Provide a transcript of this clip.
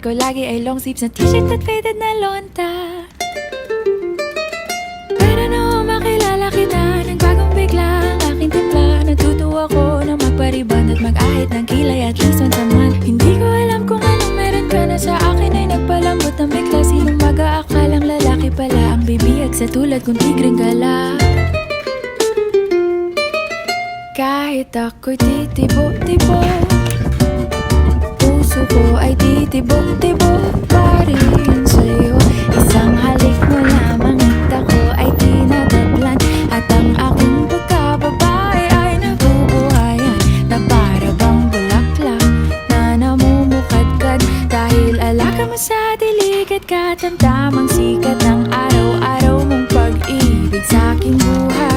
ko lagi ay long sleeves na t-shirt at faded na lonta. Pero noong makilala kita, nagbagong bigla ang aking timpla. Natutuwa ko na magpariban at mag-ahit ng kilay at least once a month. Hindi ko alam kung anong meron ka na sa akin ay nagpalambot ng bigla. Sinong mag-aakalang lalaki pala ang bibiyag sa tulad kong tigring gala. Kahit ako'y titibo-tibo, puso ko ay titibok-tibok pa rin sa'yo. Isang halik mo lamang at ako ay tinatablan, at ang aking pagkababae ay nabubuhayan na para bang bulaklak na namumukadkad. Dahil alaga mo sa dilig at katamtamang sikat ng araw-araw mong pag-ibig sa aking buhay.